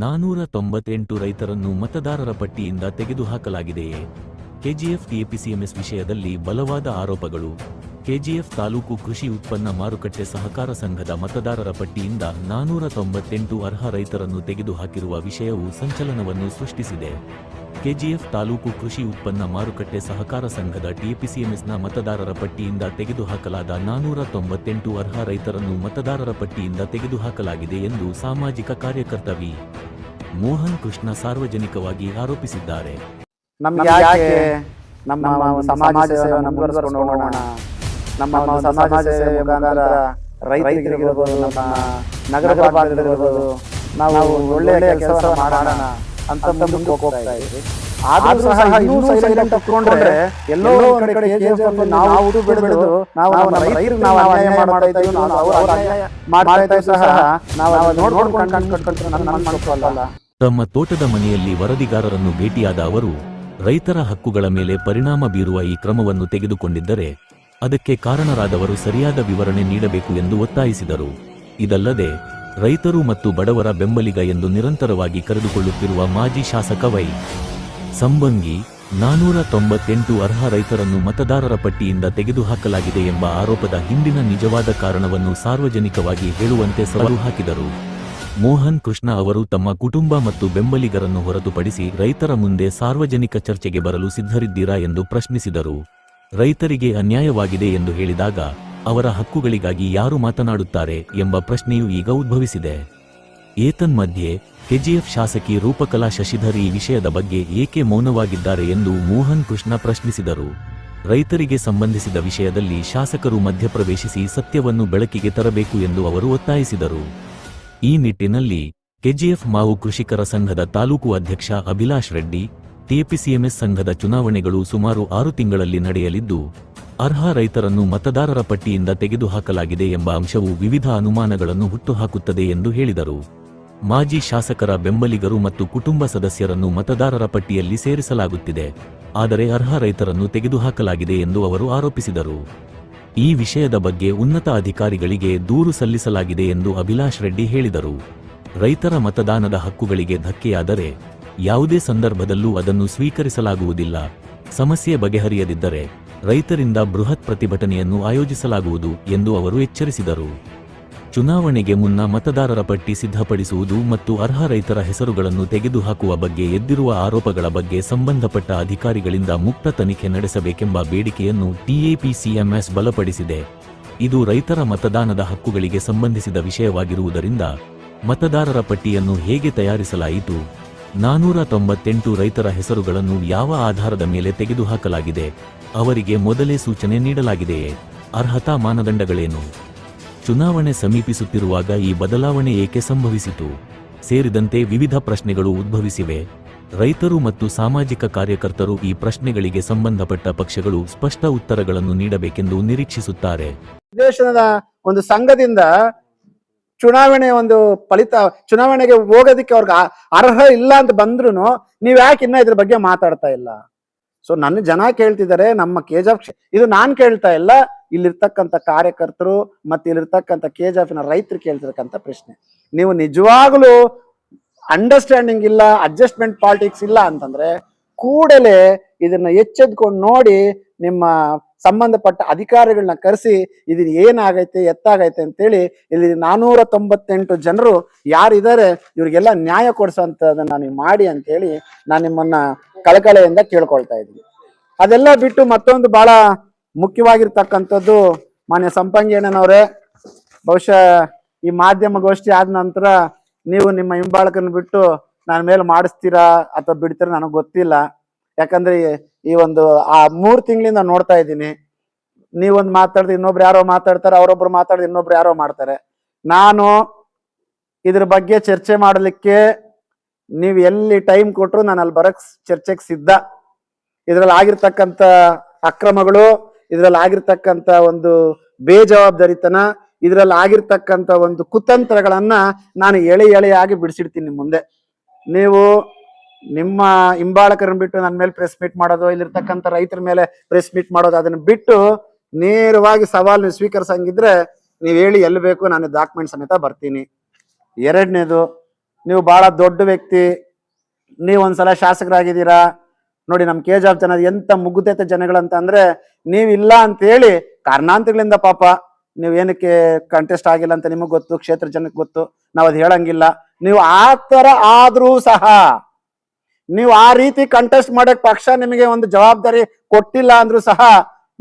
498 ರೈತರನ್ನು ಮತದಾರರ ಪಟ್ಟಿಯಿಂದ ತೆಗೆದುಹಾಕಲಾಗಿದೆಯೇ? ಕೆಜಿಎಫ್ ಟಿಎಪಿಸಿಎಂಎಸ್ ವಿಷಯದಲ್ಲಿ ಬಲವಾದ ಆರೋಪಗಳು. ಕೆಜಿಎಫ್ ತಾಲೂಕು ಕೃಷಿ ಉತ್ಪನ್ನ ಮಾರುಕಟ್ಟೆ ಸಹಕಾರ ಸಂಘದ ಮತದಾರರ ಪಟ್ಟಿಯಿಂದ 498 ಅರ್ಹ ರೈತರನ್ನು ತೆಗೆದುಹಾಕಿರುವ ವಿಷಯವು ಸಂಚಲನವನ್ನು ಸೃಷ್ಟಿಸಿದೆ. ಕೆಜಿಎಫ್ ತಾಲೂಕು ಕೃಷಿ ಉತ್ಪನ್ನ ಮಾರುಕಟ್ಟೆ ಸಹಕಾರ ಸಂಘದ ಟಿಎಪಿಸಿಎಂಎಸ್ನ ಮತದಾರರ ಪಟ್ಟಿಯಿಂದ ತೆಗೆದುಹಾಕಲಾದ 498 ಅರ್ಹ ರೈತರನ್ನು ಮತದಾರರ ಪಟ್ಟಿಯಿಂದ ತೆಗೆದುಹಾಕಲಾಗಿದೆ ಎಂದು ಸಾಮಾಜಿಕ ಕಾರ್ಯಕರ್ತ ವಿ. ಮೋಹನ್ ಕೃಷ್ಣ ಸಾರ್ವಜನಿಕವಾಗಿ ಆರೋಪಿಸಿದ್ದಾರೆ. ನಮ್ಮ ಸಮಾಜ ಸೇವೆಯನ್ನು ಮುಂದುವರಿಸಿಕೊಂಡು ಹೋಗೋಣ. ನಮ್ಮ ಸಮಾಜ ಸೇವೆ ಮುಖಾಂತರ ರೈತರಿಗಿರ್ಬೋದು, ನಮ್ಮ ನಗರ ಭಾಗದಲ್ಲಿರ್ಬೋದು, ನಾವು ಒಳ್ಳೆಯ ಕೆಲಸ ಮಾಡೋಣ ಅಂತ ಮುಂದೆ ಹೋಗ್ತಾ ಇದ್ದೀವಿ. ಆದ್ರೂ ಸಹ ಇನ್ನೂ ಸೈಲೆಂಟ್ ಹಾಕೊಂಡ್ರೆ ಎಲ್ಲೋ ಒಂದ್ ಕಡೆ ನಾವು ಬೆಳೆದು ನಾವು ರೈತರಿಗೆ ನಾವು ಅನ್ಯಾಯ ಮಾಡ್ತಾ ಇದ್ದೀವಿ, ಮಾಡ್ತಾ ಸಹ ನಾವು ನೋಡ್ಕೊಂಡು ತಮ್ಮ ತೋಟದ ಮನೆಯಲ್ಲಿ ವರದಿಗಾರರನ್ನು ಭೇಟಿಯಾದ ಅವರು, ರೈತರ ಹಕ್ಕುಗಳ ಮೇಲೆ ಪರಿಣಾಮ ಬೀರುವ ಈ ಕ್ರಮವನ್ನು ತೆಗೆದುಕೊಂಡಿದ್ದರೆ ಅದಕ್ಕೆ ಕಾರಣರಾದವರು ಸರಿಯಾದ ವಿವರಣೆ ನೀಡಬೇಕು ಎಂದು ಒತ್ತಾಯಿಸಿದರು. ಇದಲ್ಲದೆ ರೈತರು ಮತ್ತು ಬಡವರ ಬೆಂಬಲಿಗ ಎಂದು ನಿರಂತರವಾಗಿ ಕರೆದುಕೊಳ್ಳುತ್ತಿರುವ ಮಾಜಿ ಶಾಸಕ ವೈ. ಸಂಬಂಗಿ 498 ಅರ್ಹ ರೈತರನ್ನು ಮತದಾರರ ಪಟ್ಟಿಯಿಂದ ತೆಗೆದುಹಾಕಲಾಗಿದೆ ಎಂಬ ಆರೋಪದ ಹಿಂದಿನ ನಿಜವಾದ ಕಾರಣವನ್ನು ಸಾರ್ವಜನಿಕವಾಗಿ ಹೇಳುವಂತೆ ಸವಾಲು ಹಾಕಿದರು. ಮೋಹನ್ ಕೃಷ್ಣ ಅವರು ತಮ್ಮ ಕುಟುಂಬ ಮತ್ತು ಬೆಂಬಲಿಗರನ್ನು ಹೊರತುಪಡಿಸಿ ರೈತರ ಮುಂದೆ ಸಾರ್ವಜನಿಕ ಚರ್ಚೆಗೆ ಬರಲು ಸಿದ್ಧರಿದ್ದೀರಾ ಎಂದು ಪ್ರಶ್ನಿಸಿದರು. ರೈತರಿಗೆ ಅನ್ಯಾಯವಾಗಿದೆ ಎಂದು ಹೇಳಿದಾಗ ಅವರ ಹಕ್ಕುಗಳಿಗಾಗಿ ಯಾರು ಮಾತನಾಡುತ್ತಾರೆ ಎಂಬ ಪ್ರಶ್ನೆಯೂ ಈಗ ಉದ್ಭವಿಸಿದೆ. ಏತನ್ಮಧ್ಯೆ ಕೆಜಿಎಫ್ ಶಾಸಕಿ ರೂಪಕಲಾ ಶಶಿಧರ್ ಈ ವಿಷಯದ ಬಗ್ಗೆ ಏಕೆ ಮೌನವಾಗಿದ್ದಾರೆ ಎಂದು ಮೋಹನ್ ಕೃಷ್ಣ ಪ್ರಶ್ನಿಸಿದರು. ರೈತರಿಗೆ ಸಂಬಂಧಿಸಿದ ವಿಷಯದಲ್ಲಿ ಶಾಸಕರು ಮಧ್ಯಪ್ರವೇಶಿಸಿ ಸತ್ಯವನ್ನು ಬೆಳಕಿಗೆ ತರಬೇಕು ಎಂದು ಅವರು ಒತ್ತಾಯಿಸಿದರು. ಈ ನಿಟ್ಟಿನಲ್ಲಿ ಕೆಜಿಎಫ್ ಮಾವು ಕೃಷಿಕರ ಸಂಘದ ತಾಲೂಕು ಅಧ್ಯಕ್ಷ ಅಭಿಲಾಷ್ ರೆಡ್ಡಿ, ಟಿಎಪಿಸಿಎಂಎಸ್ ಸಂಘದ ಚುನಾವಣೆಗಳು ಸುಮಾರು 6 ತಿಂಗಳಲ್ಲಿ ನಡೆಯಲಿದ್ದು, ಅರ್ಹ ರೈತರನ್ನು ಮತದಾರರ ಪಟ್ಟಿಯಿಂದ ತೆಗೆದುಹಾಕಲಾಗಿದೆ ಎಂಬ ಅಂಶವು ವಿವಿಧ ಅನುಮಾನಗಳನ್ನು ಹುಟ್ಟುಹಾಕುತ್ತದೆ ಎಂದು ಹೇಳಿದರು. ಮಾಜಿ ಶಾಸಕರ ಬೆಂಬಲಿಗರು ಮತ್ತು ಕುಟುಂಬ ಸದಸ್ಯರನ್ನು ಮತದಾರರ ಪಟ್ಟಿಯಲ್ಲಿ ಸೇರಿಸಲಾಗುತ್ತಿದೆ, ಆದರೆ ಅರ್ಹ ರೈತರನ್ನು ತೆಗೆದುಹಾಕಲಾಗಿದೆ ಎಂದು ಅವರು ಆರೋಪಿಸಿದರು. ಈ ವಿಷಯದ ಬಗ್ಗೆ ಉನ್ನತ ಅಧಿಕಾರಿಗಳಿಗೆ ದೂರು ಸಲ್ಲಿಸಲಾಗಿದೆ ಎಂದು ಅಭಿಲಾಷ್ ರೆಡ್ಡಿ ಹೇಳಿದರು. ರೈತರ ಮತದಾನದ ಹಕ್ಕುಗಳಿಗೆ ಧಕ್ಕೆಯಾದರೆ ಯಾವುದೇ ಸಂದರ್ಭದಲ್ಲೂ ಅದನ್ನು ಸ್ವೀಕರಿಸಲಾಗುವುದಿಲ್ಲ. ಸಮಸ್ಯೆ ಬಗೆಹರಿಯದಿದ್ದರೆ ರೈತರಿಂದ ಬೃಹತ್ ಪ್ರತಿಭಟನೆಯನ್ನು ಆಯೋಜಿಸಲಾಗುವುದು ಎಂದು ಅವರು ಎಚ್ಚರಿಸಿದರು. ಚುನಾವಣೆಗೆ ಮುನ್ನ ಮತದಾರರ ಪಟ್ಟಿ ಸಿದ್ಧಪಡಿಸುವುದು ಮತ್ತು ಅರ್ಹ ರೈತರ ಹೆಸರುಗಳನ್ನು ತೆಗೆದುಹಾಕುವ ಬಗ್ಗೆ ಎದ್ದಿರುವ ಆರೋಪಗಳ ಬಗ್ಗೆ ಸಂಬಂಧಪಟ್ಟ ಅಧಿಕಾರಿಗಳಿಂದ ಮುಕ್ತ ತನಿಖೆ ನಡೆಸಬೇಕೆಂಬ ಬೇಡಿಕೆಯನ್ನು ಟಿಎಪಿಸಿಎಂಎಸ್ ಬಲಪಡಿಸಿದೆ. ಇದು ರೈತರ ಮತದಾನದ ಹಕ್ಕುಗಳಿಗೆ ಸಂಬಂಧಿಸಿದ ವಿಷಯವಾಗಿರುವುದರಿಂದ ಮತದಾರರ ಪಟ್ಟಿಯನ್ನು ಹೇಗೆ ತಯಾರಿಸಲಾಯಿತು, 498 ರೈತರ ಹೆಸರುಗಳನ್ನು ಯಾವ ಆಧಾರದ ಮೇಲೆ ತೆಗೆದುಹಾಕಲಾಗಿದೆ, ಅವರಿಗೆ ಮೊದಲೇ ಸೂಚನೆ ನೀಡಲಾಗಿದೆಯೇ, ಅರ್ಹತಾ ಮಾನದಂಡಗಳೇನು, ಚುನಾವಣೆ ಸಮೀಪಿಸುತ್ತಿರುವಾಗ ಈ ಬದಲಾವಣೆ ಏಕೆ ಸಂಭವಿಸಿತು ಸೇರಿದಂತೆ ವಿವಿಧ ಪ್ರಶ್ನೆಗಳು ಉದ್ಭವಿಸಿವೆ. ರೈತರು ಮತ್ತು ಸಾಮಾಜಿಕ ಕಾರ್ಯಕರ್ತರು ಈ ಪ್ರಶ್ನೆಗಳಿಗೆ ಸಂಬಂಧಪಟ್ಟ ಪಕ್ಷಗಳು ಸ್ಪಷ್ಟ ಉತ್ತರಗಳನ್ನು ನೀಡಬೇಕೆಂದು ನಿರೀಕ್ಷಿಸುತ್ತಾರೆ. ದೇಶದ ಒಂದು ಸಂಘದಿಂದ ಚುನಾವಣೆಗೆ ಹೋಗೋದಕ್ಕೆ ಅವ್ರಿಗೆ ಅರ್ಹ ಇಲ್ಲ ಅಂತ ಬಂದ್ರು ನೀವ್ ಯಾಕೆ ಇನ್ನ ಇದ್ರ ಬಗ್ಗೆ ಮಾತಾಡ್ತಾ ಇಲ್ಲ? ಸೊ ನನ್ನ ಜನ ಕೇಳ್ತಿದ್ದಾರೆ, ನಮ್ಮ ಕೆಜಿಎಫ್, ಇದು ನಾನ್ ಕೇಳ್ತಾ ಇಲ್ಲ, ಇಲ್ಲಿರ್ತಕ್ಕಂಥ ಕಾರ್ಯಕರ್ತರು ಮತ್ತೆ ಇಲ್ಲಿರ್ತಕ್ಕಂಥ ಕೆಜಿಎಫ್ನ ರೈತರು ಕೇಳ್ತಿರ್ತಕ್ಕಂಥ ಪ್ರಶ್ನೆ. ನೀವು ನಿಜವಾಗ್ಲೂ ಅಂಡರ್ಸ್ಟ್ಯಾಂಡಿಂಗ್ ಇಲ್ಲ, ಅಡ್ಜಸ್ಟ್ಮೆಂಟ್ ಪಾಲಿಟಿಕ್ಸ್ ಇಲ್ಲ ಅಂತಂದ್ರೆ ಕೂಡಲೇ ಇದನ್ನ ಎಚ್ಚೆದ್ಕೊಂಡು ನೋಡಿ ನಿಮ್ಮ ಸಂಬಂಧಪಟ್ಟ ಅಧಿಕಾರಿಗಳನ್ನ ಕರೆಸಿ ಇದು ಏನಾಗೈತೆ ಎತ್ತಾಗೈತೆ ಅಂತೇಳಿ ಇಲ್ಲಿ 498 ಜನರು ಯಾರಿದ್ದಾರೆ ಇವ್ರಿಗೆಲ್ಲ ನ್ಯಾಯ ಕೊಡಿಸೋಂಥದ್ದನ್ನ ನೀವು ಮಾಡಿ ಅಂತೇಳಿ ನಾನು ನಿಮ್ಮನ್ನ ಕಳಕಳೆಯಿಂದ ಕೇಳ್ಕೊಳ್ತಾ ಇದ್ದೀನಿ. ಅದೆಲ್ಲ ಬಿಟ್ಟು ಮತ್ತೊಂದು ಬಹಳ ಮುಖ್ಯವಾಗಿರ್ತಕ್ಕಂಥದ್ದು, ಮಾನ್ಯ ಸಂಪಂಗಿ ಅಣ್ಣನವರೇ, ಬಹುಶಃ ಈ ಮಾಧ್ಯಮ ಗೋಷ್ಠಿ ಆದ ನಂತರ ನೀವು ನಿಮ್ಮ ಹಿಂಬಾಳಕನ ಬಿಟ್ಟು ನನ್ನ ಮೇಲೆ ಮಾಡಿಸ್ತೀರಾ ಅಥವಾ ಬಿಡ್ತೀರಾ ನನಗೆ ಗೊತ್ತಿಲ್ಲ. ಯಾಕಂದ್ರೆ ಈ ಒಂದು 3 ತಿಂಗಳಿಂದ ನೋಡ್ತಾ ಇದ್ದೀನಿ, ನೀವೊಂದು ಮಾತಾಡಿದ್ರೆ ಇನ್ನೊಬ್ರು ಯಾರೋ ಮಾತಾಡ್ತಾರೆ, ಅವರೊಬ್ರು ಮಾತಾಡಿದ್ರೆ ಇನ್ನೊಬ್ರು ಯಾರೋ ಮಾಡ್ತಾರೆ. ನಾನು ಇದ್ರ ಬಗ್ಗೆ ಚರ್ಚೆ ಮಾಡಲಿಕ್ಕೆ ನೀವು ಎಲ್ಲಿ ಟೈಮ್ ಕೊಟ್ರು ನಾನು ಅಲ್ಲಿ ಬರಕ್ ಚರ್ಚೆಗೆ ಸಿದ್ಧ. ಇದ್ರಲ್ಲಿ ಆಗಿರ್ತಕ್ಕಂಥ ಅಕ್ರಮಗಳು, ಇದ್ರಲ್ಲಿ ಆಗಿರ್ತಕ್ಕಂಥ ಒಂದು ಬೇಜವಾಬ್ದಾರಿತನ, ಇದ್ರಲ್ಲಿ ಆಗಿರ್ತಕ್ಕಂಥ ಒಂದು ಕುತಂತ್ರಗಳನ್ನ ನಾನು ಎಳೆಯಾಗಿ ಬಿಡಿಸಿಡ್ತೀನಿ ಮುಂದೆ. ನೀವು ನಿಮ್ಮ ಹಿಂಬಾಳಕರನ್ನ ಬಿಟ್ಟು ನನ್ನ ಮೇಲೆ ಪ್ರೆಸ್ ಮೀಟ್ ಮಾಡೋದು, ಇಲ್ಲಿರ್ತಕ್ಕಂಥ ರೈತರ ಮೇಲೆ ಪ್ರೆಸ್ ಮೀಟ್ ಮಾಡೋದು, ಅದನ್ನ ಬಿಟ್ಟು ನೇರವಾಗಿ ಸವಾಲು ನೀವು ಸ್ವೀಕರಿಸಂಗಿದ್ರೆ ನೀವು ಹೇಳಿ ಎಲ್ಲಿ ಬೇಕು, ನಾನು ಡಾಕ್ಯುಮೆಂಟ್ ಸಮೇತ ಬರ್ತೀನಿ. ಎರಡನೇದು, ನೀವು ಬಹಳ ದೊಡ್ಡ ವ್ಯಕ್ತಿ, ನೀವು ಒಂದ್ಸಲ ಶಾಸಕರಾಗಿದ್ದೀರಾ. ನೋಡಿ ನಮ್ಮ KJF ಜನ ಎಂತ ಮುಗ್ಧತೆ ಜನಗಳಂತ ಅಂದ್ರೆ, ನೀವಿಲ್ಲ ಅಂತ ಹೇಳಿ ಕಾರಣಾಂತರಗಳಿಂದ ಪಾಪ ನೀವು ಏನಕ್ಕೆ ಕಂಟೆಸ್ಟ್ ಆಗಿಲ್ಲ ಅಂತ ನಿಮಗೆ ಗೊತ್ತು, ಕ್ಷೇತ್ರ ಜನಕ್ಕೆ ಗೊತ್ತು, ನಾವು ಅದು ಹೇಳಂಗಿಲ್ಲ. ನೀವು ಆ ತರ ಆದ್ರೂ ಸಹ, ನೀವು ಆ ರೀತಿ ಕಂಟೆಸ್ಟ್ ಮಾಡಕ್ ಪಕ್ಷ ನಿಮಗೆ ಒಂದು ಜವಾಬ್ದಾರಿ ಕೊಟ್ಟಿಲ್ಲ ಅಂದ್ರೂ ಸಹ,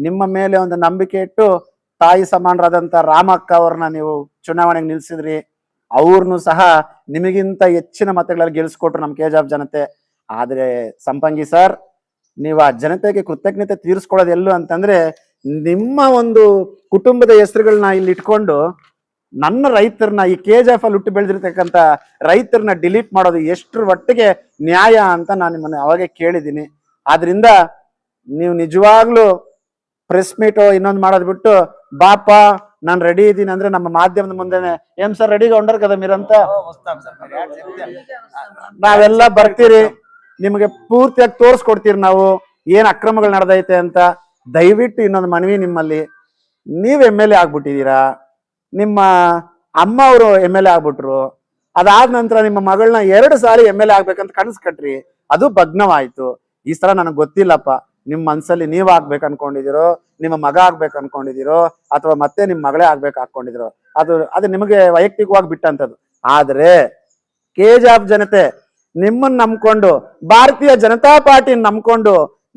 ನಿಮ್ಮ ಮೇಲೆ ಒಂದು ನಂಬಿಕೆ ಇಟ್ಟು ತಾಯಿ ಸಮಾನರಾದಂತ ರಾಮಕ್ಕ ಅವ್ರನ್ನ ನೀವು ಚುನಾವಣೆಗೆ ನಿಲ್ಸಿದ್ರಿ. ಅವ್ರನ್ನು ಸಹ ನಿಮಗಿಂತ ಹೆಚ್ಚಿನ ಮತಗಳಲ್ಲಿ ಗೆಲ್ಸ್ಕೊಟ್ರು ನಮ್ಮ KJF ಜನತೆ. ಆದ್ರೆ ಸಂಪಂಗಿ ಸರ್, ನೀವು ಆ ಜನತೆಗೆ ಕೃತಜ್ಞತೆ ತೀರಿಸ್ಕೊಳ್ಳೋದು ಎಲ್ಲೂ ಅಂತಂದ್ರೆ, ನಿಮ್ಮ ಒಂದು ಕುಟುಂಬದ ಹೆಸರುಗಳನ್ನ ಇಲ್ಲಿ ಇಟ್ಕೊಂಡು ನನ್ನ ರೈತರನ್ನ, ಈ KJF ಅಲ್ಲಿ ಹುಟ್ಟು ಬೆಳೆದಿರ್ತಕ್ಕಂಥ ರೈತರನ್ನ ಡಿಲೀಟ್ ಮಾಡೋದು ಎಷ್ಟರ ಒಟ್ಟಿಗೆ ನ್ಯಾಯ ಅಂತ ನಾನು ನಿಮ್ಮನ್ನ ಅವಾಗೆ ಕೇಳಿದ್ದೀನಿ. ಆದ್ರಿಂದ ನೀವು ನಿಜವಾಗ್ಲೂ ಪ್ರೆಸ್ ಮೀಟು ಇನ್ನೊಂದು ಮಾಡೋದು ಬಿಟ್ಟು, ಬಾಪ ನಾನು ರೆಡಿ ಇದ್ದೀನಿ ಅಂದ್ರೆ ನಮ್ಮ ಮಾಧ್ಯಮದ ಮುಂದೆನೆ ಏನ್ ಸರ್ ರೆಡಿగా ఉండరు కదా మీరంతా, ನಾವೆಲ್ಲ ಬರ್ತೀರಿ, ನಿಮಗೆ ಪೂರ್ತಿಯಾಗಿ ತೋರಿಸ್ಕೊಡ್ತೀರಿ ನಾವು ಏನ್ ಅಕ್ರಮಗಳು ನಡೆದೈತೆ ಅಂತ. ದಯವಿಟ್ಟು ಇನ್ನೊಂದು ಮನವಿ ನಿಮ್ಮಲ್ಲಿ, ನೀವ್ MLA ಆಗ್ಬಿಟ್ಟಿದ್ದೀರಾ, ನಿಮ್ಮ ಅಮ್ಮ ಅವರು MLA ಆಗ್ಬಿಟ್ರು, ಅದಾದ ನಂತರ ನಿಮ್ಮ ಮಗಳನ್ನ 2 ಸಾರಿ MLA ಆಗ್ಬೇಕಂತ ಕನಸು ಕಟ್ರಿ, ಅದು ಭಗ್ನವಾಯ್ತು. ಈ ಸಲ ನನಗೆ ಗೊತ್ತಿಲ್ಲಪ್ಪ, ನಿಮ್ಮ ಮನ್ಸಲ್ಲಿ ನೀವ್ ಆಗ್ಬೇಕು ಅನ್ಕೊಂಡಿದಿರೋ, ನಿಮ್ಮ ಮಗ ಆಗ್ಬೇಕು ಅನ್ಕೊಂಡಿದಿರೋ, ಅಥವಾ ಮತ್ತೆ ನಿಮ್ ಮಗಳೇ ಆಗ್ಬೇಕು ಹಾಕೊಂಡಿದಿರೋ, ಅದು ನಿಮಗೆ ವೈಯಕ್ತಿಕವಾಗಿ ಬಿಟ್ಟಂತದ್ದು. ಆದ್ರೆ KJF ಜನತೆ ನಿಮ್ಮನ್ನ ನಂಬ್ಕೊಂಡು, ಭಾರತೀಯ ಜನತಾ ಪಾರ್ಟಿ ನಂಬ್ಕೊಂಡು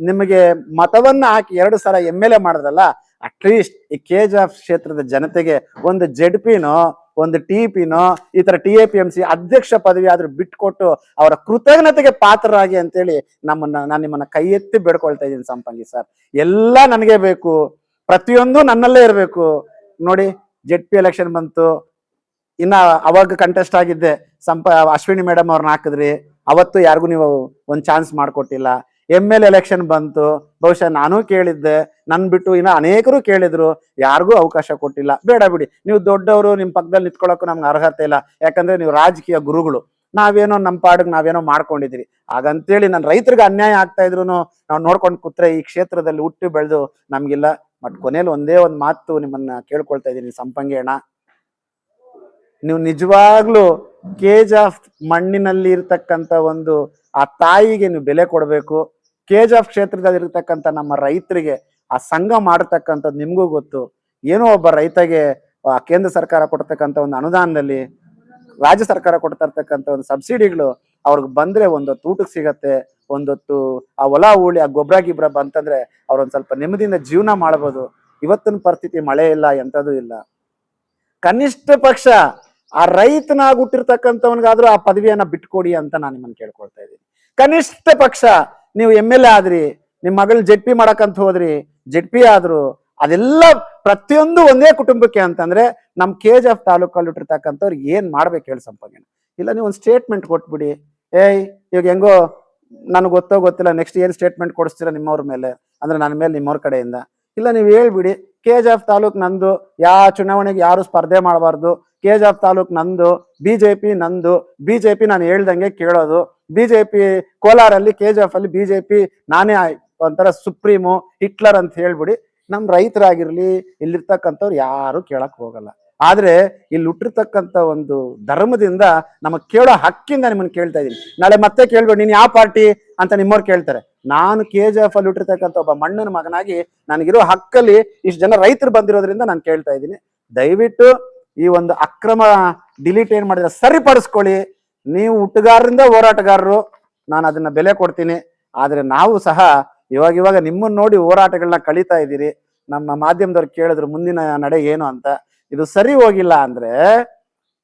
ನಿಮಗೆ ಮತವನ್ನ ಹಾಕಿ 2 ಸಲ MLA ಮಾಡಿದ್ರಲ್ಲ, ಅಟ್ಲೀಸ್ಟ್ ಈ KJF ಕ್ಷೇತ್ರದ ಜನತೆಗೆ ಒಂದು ZPನೋ ಒಂದು TPನೋ ಈ ತರ TAPMC ಅಧ್ಯಕ್ಷ ಪದವಿ ಆದ್ರೂ ಬಿಟ್ಕೊಟ್ಟು ಅವರ ಕೃತಜ್ಞತೆಗೆ ಪಾತ್ರರಾಗಿ ಅಂತೇಳಿ ನಾನು ನಿಮ್ಮನ್ನ ಕೈ ಎತ್ತಿ ಬೇಡ್ಕೊಳ್ತಾ ಇದ್ದೀನಿ ಸಂಪಂಗಿ ಸರ್. ಎಲ್ಲ ನನಗೆ ಬೇಕು, ಪ್ರತಿಯೊಂದು ನನ್ನಲ್ಲೇ ಇರಬೇಕು. ನೋಡಿ ZP ಎಲೆಕ್ಷನ್ ಬಂತು, ಇನ್ನ ಅವಾಗ ಕಂಟೆಸ್ಟ್ ಆಗಿದ್ದೆ, ಅಶ್ವಿನಿ ಮೇಡಮ್ ಅವ್ರನ್ನ ಹಾಕಿದ್ರಿ, ಅವತ್ತು ಯಾರಿಗೂ ನೀವು ಒಂದು ಚಾನ್ಸ್ ಮಾಡಿಕೊಟ್ಟಿಲ್ಲ. MLA ಎಲೆಕ್ಷನ್ ಬಂತು, ಬಹುಶಃ ನಾನು ಕೇಳಿದ್ದೆ, ನನ್ ಬಿಟ್ಟು ಇನ್ನ ಅನೇಕರು ಕೇಳಿದ್ರು, ಯಾರಿಗೂ ಅವಕಾಶ ಕೊಟ್ಟಿಲ್ಲ. ಬೇಡ ಬಿಡಿ, ನೀವು ದೊಡ್ಡವರು, ನಿಮ್ ಪಕ್ಕದಲ್ಲಿ ನಿಂತ್ಕೊಳ್ಳೋಕ್ಕೂ ನಮ್ಗೆ ಅರ್ಹತೆ ಇಲ್ಲ, ಯಾಕಂದ್ರೆ ನೀವು ರಾಜಕೀಯ ಗುರುಗಳು, ನಾವೇನೋ ನಮ್ಮ ಪಾಡಿಗೆ ನಾವೇನೋ ಮಾಡ್ಕೊಂಡಿದ್ರಿ. ಹಾಗಂತೇಳಿ ನನ್ನ ರೈತರಿಗೆ ಅನ್ಯಾಯ ಆಗ್ತಾ ಇದ್ರು ನಾವು ನೋಡ್ಕೊಂಡು ಕೂತ್ರೆ ಈ ಕ್ಷೇತ್ರದಲ್ಲಿ ಹುಟ್ಟು ಬೆಳೆದು ನಮ್ಗಿಲ್ಲ. ಬಟ್ ಕೊನೆಯಲ್ಲಿ ಒಂದೇ ಒಂದು ಮಾತು ನಿಮ್ಮನ್ನ ಕೇಳ್ಕೊಳ್ತಾ ಇದ್ದೀನಿ ಸಂಪಂಗಿ ಅಣ್ಣ, ನೀವು ನಿಜವಾಗ್ಲೂ KJF ಮಣ್ಣಿನಲ್ಲಿ ಇರ್ತಕ್ಕಂಥ ಒಂದು ಆ ತಾಯಿಗೆ ನೀವು ಬೆಲೆ ಕೊಡಬೇಕು. KJF ಕ್ಷೇತ್ರದಲ್ಲಿ ಇರ್ತಕ್ಕಂಥ ನಮ್ಮ ರೈತರಿಗೆ ಆ ಸಂಘ ಮಾಡತಕ್ಕಂಥದ್ದು ನಿಮ್ಗೂ ಗೊತ್ತು. ಏನೋ ಒಬ್ಬ ರೈತಗೆ ಕೇಂದ್ರ ಸರ್ಕಾರ ಕೊಡ್ತಕ್ಕಂಥ ಒಂದು ಅನುದಾನದಲ್ಲಿ, ರಾಜ್ಯ ಸರ್ಕಾರ ಕೊಡ್ತಾ ಇರ್ತಕ್ಕಂಥ ಒಂದು ಸಬ್ಸಿಡಿಗಳು ಅವ್ರಿಗೆ ಬಂದ್ರೆ ಒಂದೊತ್ತು ಊಟಕ್ಕೆ ಸಿಗತ್ತೆ, ಒಂದೊತ್ತು ಆ ಹೊಲ ಉಳಿ ಆ ಗೊಬ್ಬರ ಗಿಬ್ರ ಬಂತಂದ್ರೆ ಅವ್ರೊಂದ್ ಸ್ವಲ್ಪ ನೆಮ್ಮದಿಯಿಂದ ಜೀವನ ಮಾಡ್ಬೋದು. ಇವತ್ತಿನ ಪರಿಸ್ಥಿತಿ ಮಳೆ ಇಲ್ಲ, ಎಂಥದ್ದು ಇಲ್ಲ. ಕನಿಷ್ಠ ಪಕ್ಷ ಆ ರೈತನಾಗಿ ಹುಟ್ಟಿರ್ತಕ್ಕಂಥವನ್ಗಾದ್ರೂ ಆ ಪದವಿಯನ್ನ ಬಿಟ್ಕೊಡಿ ಅಂತ ನಾನು ನಿಮ್ಮನ್ನ ಕೇಳ್ಕೊಳ್ತಾ ಇದ್ದೀನಿ. ಕನಿಷ್ಠ ಪಕ್ಷ ನೀವು MLA ಆದ್ರಿ, ನಿಮ್ ಮಗಳು ZP ಮಾಡಕಂತ ಹೋದ್ರಿ, ZP ಆದ್ರು, ಅದೆಲ್ಲ ಪ್ರತಿಯೊಂದು ಒಂದೇ ಕುಟುಂಬಕ್ಕೆ ಅಂತಂದ್ರೆ ನಮ್ KJF ತಾಲೂಕಲ್ಲಿ ಹುಟ್ಟಿರ್ತಕ್ಕಂಥವ್ರು ಏನ್ ಮಾಡ್ಬೇಕು ಹೇಳಿ ಸಂಪಂಗಿ? ಇಲ್ಲ ನೀವು ಒಂದು ಸ್ಟೇಟ್ಮೆಂಟ್ ಕೊಟ್ಬಿಡಿ, ಇವಾಗ ಹೆಂಗೋ ನನಗೆ ಗೊತ್ತಿಲ್ಲ, ನೆಕ್ಸ್ಟ್ ಏನ್ ಸ್ಟೇಟ್ಮೆಂಟ್ ಕೊಡಿಸ್ತೀರಾ ನಿಮ್ಮವ್ರ ಮೇಲೆ, ಅಂದ್ರೆ ನನ್ನ ಮೇಲೆ ನಿಮ್ಮವ್ರ ಕಡೆಯಿಂದ. ಇಲ್ಲ ನೀವು ಹೇಳ್ಬಿಡಿ, KJF ತಾಲೂಕ್ ನಂದು, ಯಾವ ಚುನಾವಣೆಗೆ ಯಾರು ಸ್ಪರ್ಧೆ ಮಾಡಬಾರ್ದು, KJF ತಾಲೂಕ್ ನಂದು, BJP ನಂದು, BJP ನಾನು ಹೇಳ್ದಂಗೆ ಕೇಳೋದು, BJP ಕೋಲಾರಲ್ಲಿ KJF ಅಲ್ಲಿ BJP ನಾನೇ ಒಂಥರ ಸುಪ್ರೀಮು ಹಿಟ್ಲರ್ ಅಂತ ಹೇಳ್ಬಿಡಿ. ನಮ್ ರೈತರಾಗಿರ್ಲಿ, ಇಲ್ಲಿರ್ತಕ್ಕಂಥವ್ರು ಯಾರು ಕೇಳಕ್ ಹೋಗಲ್ಲ. ಆದ್ರೆ ಇಲ್ಲಿ ಹುಟ್ಟಿರ್ತಕ್ಕಂಥ ಒಂದು ಧರ್ಮದಿಂದ ನಮಗ್ ಕೇಳೋ ಹಕ್ಕಿಂದ ನಿಮ್ಮನ್ನ ಕೇಳ್ತಾ ಇದೀನಿ. ನಾಳೆ ಮತ್ತೆ ಕೇಳ್ಬೇಡಿ ನೀನ್ ಯಾವ ಪಾರ್ಟಿ ಅಂತ ನಿಮ್ಮವ್ರು ಕೇಳ್ತಾರೆ. ನಾನು KJF ಅಲ್ಲಿ ಹುಟ್ಟಿರ್ತಕ್ಕಂಥ ಒಬ್ಬ ಮಣ್ಣನ ಮಗನಾಗಿ ನನಗಿರೋ ಹಕ್ಕಲ್ಲಿ ಇಷ್ಟು ಜನ ರೈತರು ಬಂದಿರೋದ್ರಿಂದ ನಾನು ಕೇಳ್ತಾ ಇದ್ದೀನಿ, ದಯವಿಟ್ಟು ಈ ಒಂದು ಅಕ್ರಮ ಡಿಲೀಟ್ ಏನ್ ಮಾಡಿದ್ರೆ ಸರಿಪಡಿಸ್ಕೊಳ್ಳಿ. ನೀವು ಹುಟ್ಟುಗಾರರಿಂದ ಹೋರಾಟಗಾರರು, ನಾನು ಅದನ್ನ ಬೆಲೆ ಕೊಡ್ತೀನಿ. ಆದ್ರೆ ನಾವು ಸಹ ಇವಾಗ ನಿಮ್ಮನ್ನ ನೋಡಿ ಹೋರಾಟಗಳನ್ನ ಕಳೀತಾ ಇದ್ದೀರಿ. ನಮ್ಮ ಮಾಧ್ಯಮದವ್ರು ಕೇಳಿದ್ರು ಮುಂದಿನ ನಡೆ ಏನು ಅಂತ. ಇದು ಸರಿ ಹೋಗಿಲ್ಲ ಅಂದ್ರೆ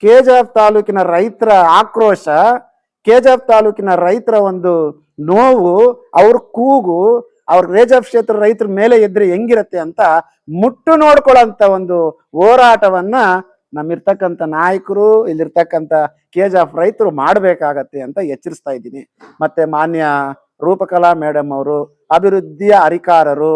KJF ತಾಲೂಕಿನ ರೈತರ ಆಕ್ರೋಶ, KJF ತಾಲೂಕಿನ ರೈತರ ಒಂದು ನೋವು, ಅವ್ರ ಕೂಗು, ಅವ್ರ KJF ಕ್ಷೇತ್ರ ರೈತರ ಮೇಲೆ ಎದ್ರೆ ಹೆಂಗಿರತ್ತೆ ಅಂತ ಮುಟ್ಟು ನೋಡ್ಕೊಳ್ಳೋಂತ ಒಂದು ಹೋರಾಟವನ್ನ ನಮ್ಮಿರ್ತಕ್ಕಂಥ ನಾಯಕರು, ಇಲ್ಲಿರ್ತಕ್ಕಂಥ KJF ರೈತರು ಮಾಡ್ಬೇಕಾಗತ್ತೆ ಅಂತ ಎಚ್ಚರಿಸ್ತಾ ಇದ್ದೀನಿ. ಮತ್ತೆ ಮಾನ್ಯ ರೂಪಕಲಾ ಮೇಡಮ್ ಅವರು, ಅಭಿವೃದ್ಧಿಯ ಅಧಿಕಾರರು,